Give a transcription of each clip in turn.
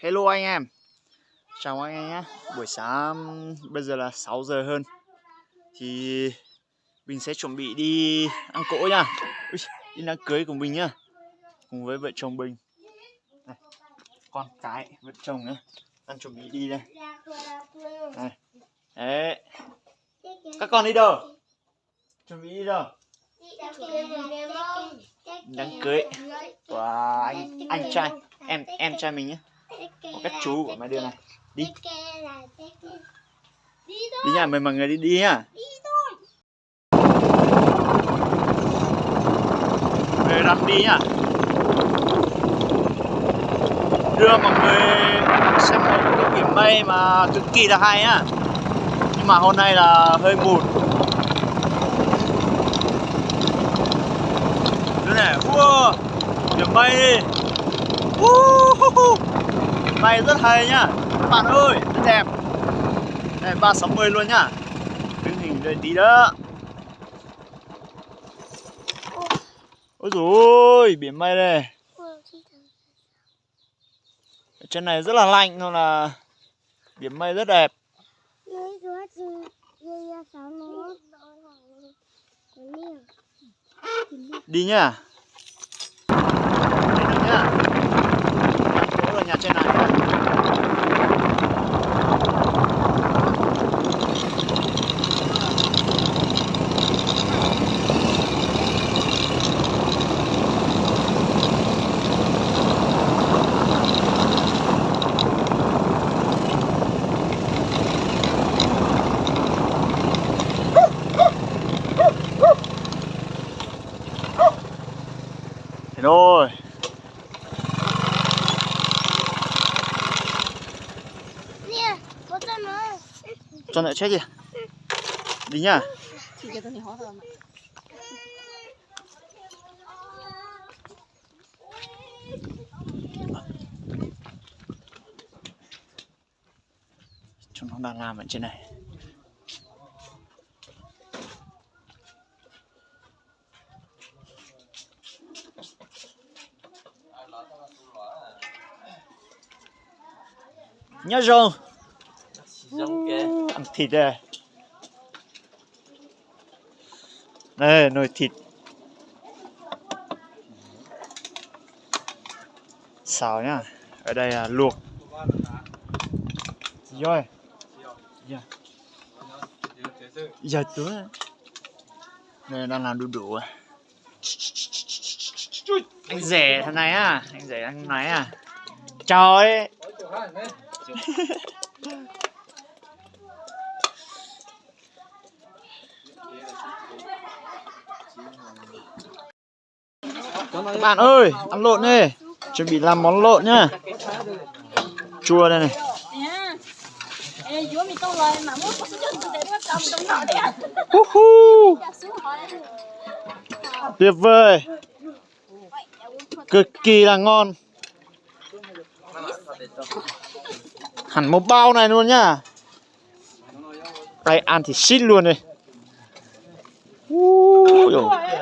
Hello anh em. Chào anh em nhé. Buổi sáng bây giờ là 6 giờ hơn. Thì mình sẽ chuẩn bị đi ăn cỗ nha. Đi đám cưới của mình nhá. Cùng với vợ chồng mình. Này, con cái vợ chồng nữa. Đang chuẩn bị đi đây. Này. Đấy. Các con đi đâu? Chuẩn bị đi đâu? Đám cưới. Wow, anh trai. Em trai mình nhé. Có các chú của mấy đứa này. Đi. Đi nha, mời mọi người đi nha. Về đặt đi nhá. Đưa mọi người xem một cái biển mây mà cực kỳ là hay á. Nhưng mà hôm nay là hơi mụt. Đây này, wow, biển mây đi. Mây rất hay nhá. Các bạn ơi, rất đẹp. Này 360 luôn nhá. Đứng hình đây tí đó. Ôi dồi ôi, biển mây đây. Ở trên này rất là lạnh nên là biển mây rất đẹp. Đi nhá. Đi được nhá. Đó là nhà trên này nhá. Thế rồi. Cho lại chết kìa. Đi nhá. Chúng nó đang làm ở trên này. Nhớ rồi. Ăn thịt đây. Đây, nồi thịt. Xào nhá. Ở đây là luộc. Rồi. Dạ. Dạ tướng. Đây đang làm đu đủ à. Anh rể thằng này à, anh rể thằng này à. Trời. Các bạn ơi, ăn lộn đi. Chuẩn bị làm món lộn nhá. Chua đây này. Tuyệt vời. Cực kỳ là ngon. Hẳn một bao này luôn nhá. Đây ăn thì xít luôn đây.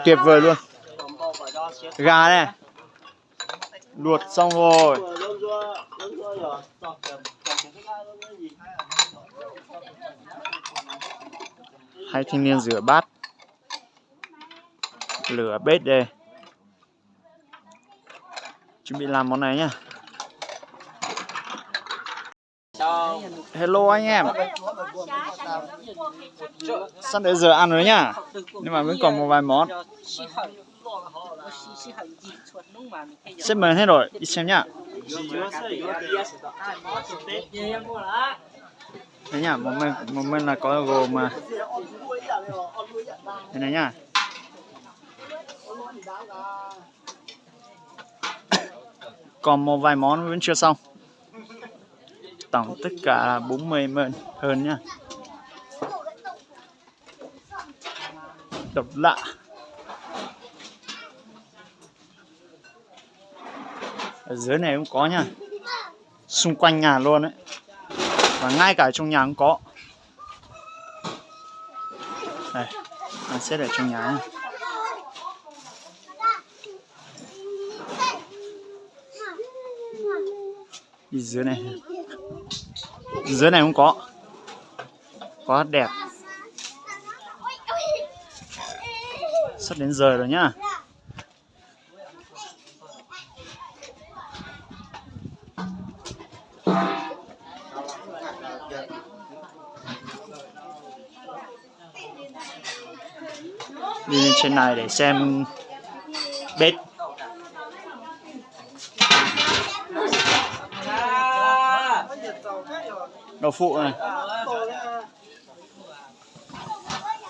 Tuyệt vời luôn. Gà này. Luộc xong rồi. Hai thanh niên rửa bát. Lửa bếp đây. Chuẩn bị làm món này nhá. Hello anh em. Sắp đến giờ ăn rồi nhá. Nhưng mà vẫn còn một vài món. Xếp mền hết rồi, đi xem nhá. Đấy nhá, một bên là có gồm mà. Đây này nhá. Còn một vài món vẫn chưa xong. Tổng tất cả là 40 mền hơn nhá. Độc lạ. Ở dưới này cũng có nha. Xung quanh nhà luôn đấy. Và ngay cả trong nhà cũng có. Đây, nó xếp ở trong nhà nha. Đi dưới này. Dưới này không có. Quá đẹp. Sắp đến giờ rồi nhá. Đi lên trên này để xem bếp. Đậu phụ này.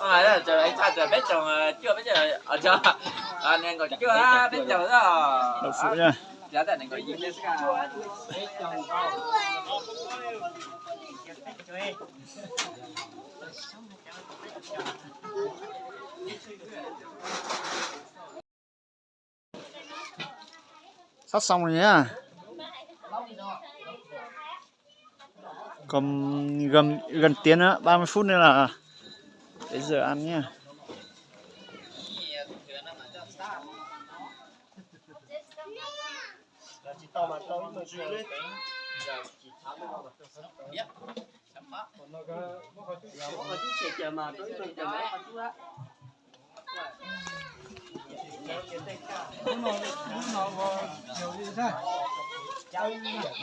Là chờ anh trai chờ biết chồng chưa biết chờ ở chờ anh em còn chưa biết chờ đó. Đậu phụ nha. Giá tiền này có gì biết cả. Sắp xong rồi nhá. Còn gần tiếng nữa, 30 phút nữa là đến giờ ăn nhá.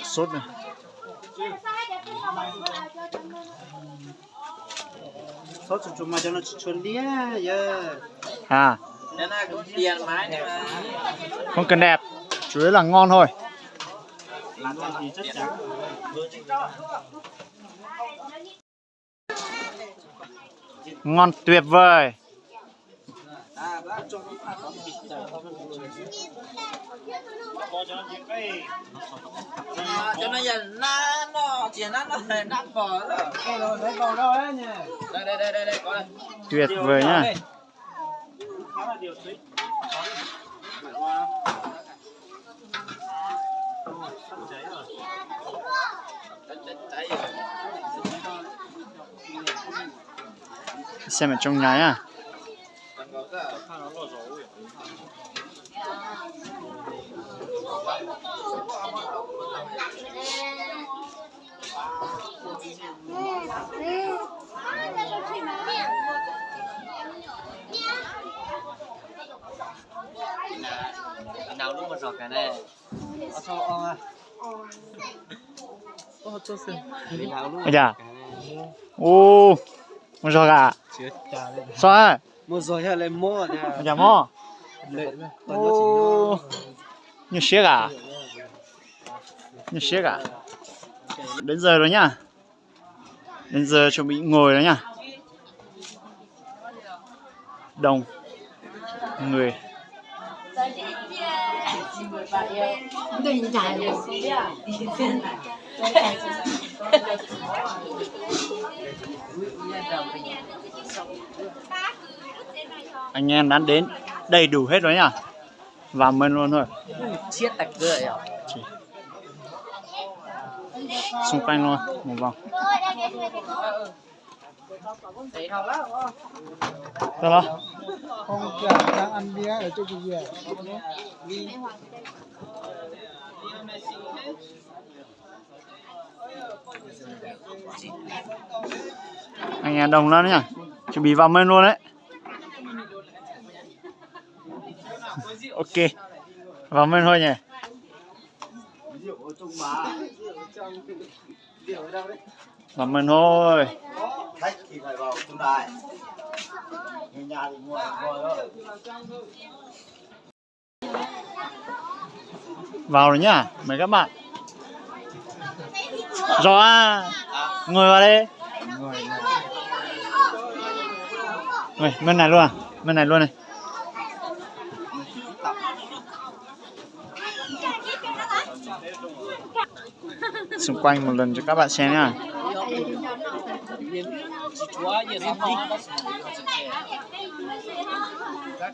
Sốt này. Sốt chúng mà cho nó chuồn đi giờ. À, Nên là cũng tiền máy nhưng mà không cần đẹp, chủ yếu là ngon thôi. Làm cho thì chắc chắn. Ngon tuyệt vời. cho nó giờ nó chỉ nó bò rồi. Đấy còn đâu đấy nhỉ? Đây có đây. Tuyệt vời nhá. Khá là điều tuyệt. Xem ở trong nhà nhá. Nào lúc mà cái này. Bây giờ. Ô, một giò gà. Sao? Một rồi hay là mua nha. Bây giờ mò. Ô, như xía gà. Như xía gà. Đến giờ rồi nhá. Đến giờ chuẩn bị ngồi rồi nhá. Đông người. Anh em đã đến đầy đủ hết rồi nhá. Vào menu luôn thôi. Chiết tạch cười à? Xung quanh luôn một vòng. Được rồi. Không đang ăn bia ở chỗ kia kìa. Anh em đồng lắm nhá. Chuẩn bị vào menu luôn đấy. Ok. Vào menu thôi nhỉ. Vào menu thôi. Khách thì phải vào trong đài. Người nhà thì ngồi thôi. Vào rồi nhá, mấy các bạn. Rồi à, ngồi vào đây. Ngồi, bên này luôn à? Bên này luôn này. Xung quanh một lần cho các bạn xem nhá.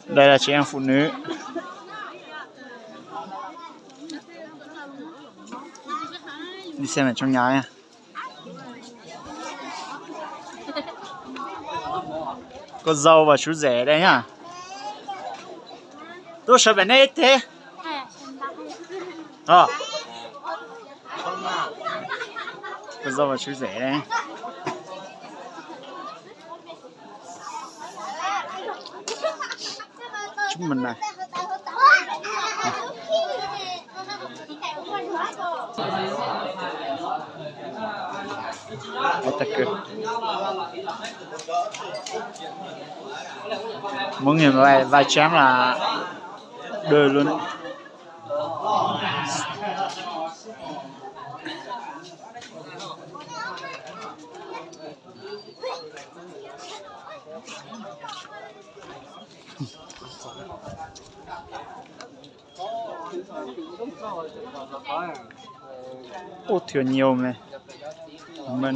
Đây là chị em phụ nữ. Đi xem ở trong nhà nha. Cô dâu và chú rể đây nhá. Tôi sợ bên đây thế. Ờ. Bây giờ là chú rể đây. Chúng mình này. Thật cực. Mỗi người vài chén là đời luôn đấy. Ô, thừa nhiều này. Cảm ơn.